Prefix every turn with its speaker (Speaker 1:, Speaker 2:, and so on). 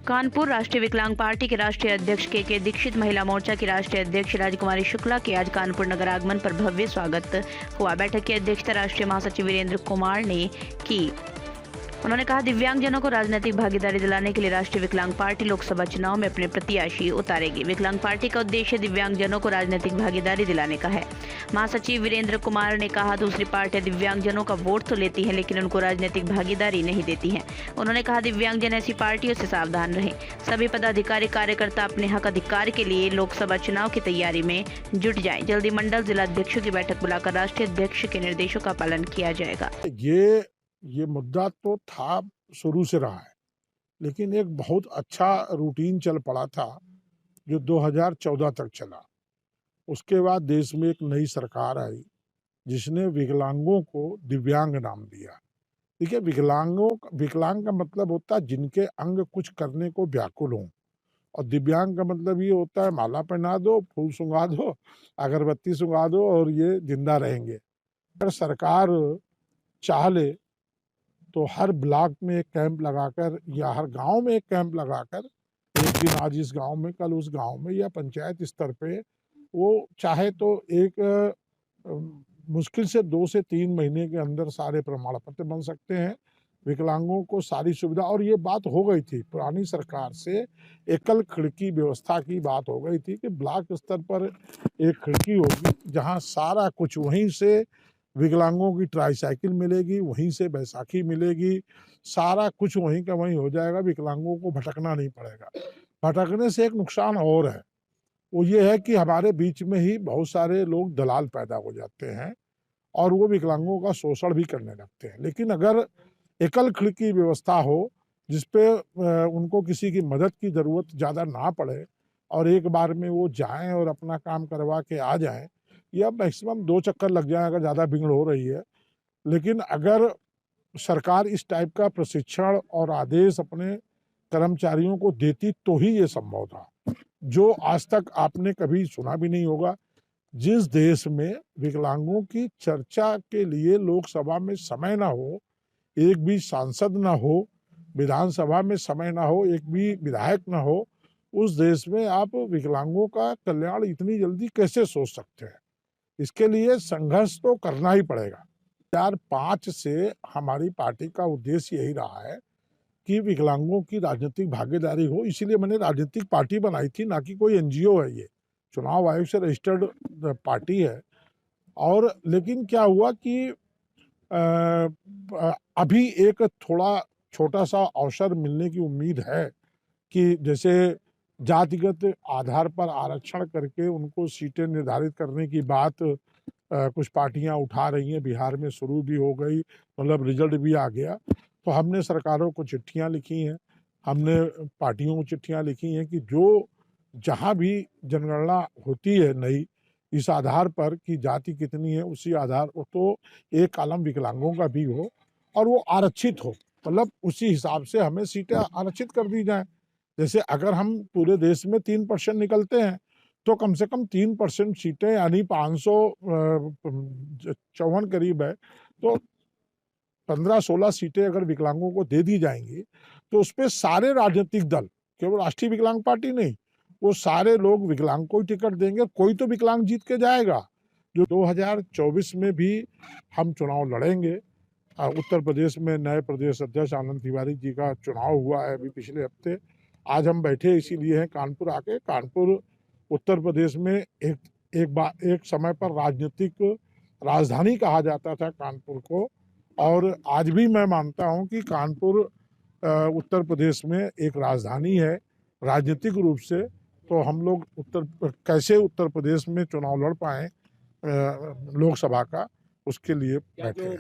Speaker 1: कानपुर राष्ट्रीय विकलांग पार्टी के राष्ट्रीय अध्यक्ष के दीक्षित, महिला मोर्चा की राष्ट्रीय अध्यक्ष राजकुमारी शुक्ला के आज कानपुर नगर आगमन पर भव्य स्वागत हुआ। बैठक की अध्यक्षता राष्ट्रीय महासचिव वीरेंद्र कुमार ने की। उन्होंने कहा, दिव्यांगजनों को राजनीतिक भागीदारी दिलाने के लिए राष्ट्रीय विकलांग पार्टी लोकसभा चुनाव में अपने प्रत्याशी उतारेगी। विकलांग पार्टी का उद्देश्य दिव्यांगजनों को राजनीतिक भागीदारी दिलाने का है। महासचिव वीरेंद्र कुमार ने कहा, दूसरी पार्टियां दिव्यांगजनों का वोट तो लेती हैं, लेकिन उनको राजनीतिक भागीदारी नहीं देती हैं। उन्होंने कहा, दिव्यांगजन ऐसी पार्टियों से सावधान रहें। सभी पदाधिकारी कार्यकर्ता अपने हक अधिकार के लिए लोकसभा चुनाव की तैयारी में जुट जाएं। जल्दी मंडल जिला अध्यक्षों की बैठक बुलाकर राष्ट्रीय अध्यक्ष के निर्देशों का पालन किया जाएगा।
Speaker 2: ये मुद्दा तो था, शुरू से रहा है, लेकिन एक बहुत अच्छा रूटीन चल पड़ा था जो 2014 तक चला। उसके बाद देश में एक नई सरकार आई जिसने विकलांगों को दिव्यांग नाम दिया। देखिए, विकलांग का मतलब होता है जिनके अंग कुछ करने को व्याकुल हों, और दिव्यांग का मतलब ये होता है माला पहना दो, फूल सुंघा दो, अगरबत्ती सुंघा दो और ये जिंदा रहेंगे। अगर सरकार चाह ले तो हर ब्लॉक में एक कैंप लगाकर या हर गांव में एक कैंप लगाकर, एक दिन आज इस गांव में, कल उस गांव में, या पंचायत स्तर पे, वो चाहे तो एक मुश्किल से 2 से 3 महीने के अंदर सारे प्रमाण पत्र बन सकते हैं। विकलांगों को सारी सुविधा, और ये बात हो गई थी पुरानी सरकार से, एकल खिड़की व्यवस्था की बात हो गई थी कि ब्लॉक स्तर पर एक खिड़की होगी जहां सारा कुछ, वहीं से विकलांगों की ट्राईसाइकिल मिलेगी, वहीं से बैसाखी मिलेगी, सारा कुछ वहीं का वहीं हो जाएगा। विकलांगों को भटकना नहीं पड़ेगा। भटकने से एक नुकसान और है, वो ये है कि हमारे बीच में ही बहुत सारे लोग दलाल पैदा हो जाते हैं और वो विकलांगों का शोषण भी करने लगते हैं। लेकिन अगर एकल खिड़की व्यवस्था हो जिसपे उनको किसी की मदद की जरूरत ज़्यादा ना पड़े और एक बार में वो जाएं और अपना काम करवा के आ जाएं, या मैक्सिमम 2 चक्कर लग जाए अगर ज़्यादा भीड़ हो रही है। लेकिन अगर सरकार इस टाइप का प्रशिक्षण और आदेश अपने कर्मचारियों को देती तो ही ये संभव था, जो आज तक आपने कभी सुना भी नहीं होगा। जिस देश में विकलांगों की चर्चा के लिए लोकसभा में समय ना हो, एक भी सांसद ना हो, विधानसभा में समय ना हो, एक भी विधायक ना हो, उस देश में आप विकलांगों का कल्याण इतनी जल्दी कैसे सोच सकते हैं? इसके लिए संघर्ष तो करना ही पड़ेगा। 2005 से हमारी पार्टी का उद्देश्य यही रहा है कि विकलांगों की राजनीतिक भागीदारी हो, इसीलिए मैंने राजनीतिक पार्टी बनाई थी, ना कि कोई एनजीओ है। ये चुनाव आयोग से रजिस्टर्ड पार्टी है। और लेकिन क्या हुआ कि अभी एक थोड़ा छोटा सा अवसर मिलने की उम्मीद है कि जैसे जातिगत आधार पर आरक्षण करके उनको सीटें निर्धारित करने की बात कुछ पार्टियां उठा रही हैं। बिहार में शुरू भी हो गई, मतलब रिजल्ट भी आ गया। तो हमने सरकारों को चिट्ठियां लिखी हैं, हमने पार्टियों को चिट्ठियां लिखी हैं कि जो जहां भी जनगणना होती है नई, इस आधार पर कि जाति कितनी है, उसी आधार पर तो एक कॉलम विकलांगों का भी हो और वो आरक्षित हो, मतलब उसी हिसाब से हमें सीटें आरक्षित कर दी जाएं। जैसे अगर हम पूरे देश में 3% निकलते हैं तो कम से कम 3% सीटें, यानी 554 करीब है, तो 15-16 सीटें अगर विकलांगों को दे दी जाएंगी तो उसपे सारे राजनीतिक दल, केवल राष्ट्रीय विकलांग पार्टी नहीं, वो सारे लोग विकलांग को ही टिकट देंगे। कोई तो विकलांग जीत के जाएगा। जो 2024 में भी हम चुनाव लड़ेंगे। उत्तर प्रदेश में नए प्रदेश अध्यक्ष आनंद तिवारी जी का चुनाव हुआ है अभी पिछले हफ्ते। आज हम बैठे इसीलिए हैं कानपुर आके। कानपुर उत्तर प्रदेश में एक समय पर राजनीतिक राजधानी कहा जाता था कानपुर को, और आज भी मैं मानता हूं कि कानपुर उत्तर प्रदेश में एक राजधानी है राजनीतिक रूप से। तो हम लोग कैसे उत्तर प्रदेश में चुनाव लड़ पाए लोकसभा का, उसके लिए बैठे हैं।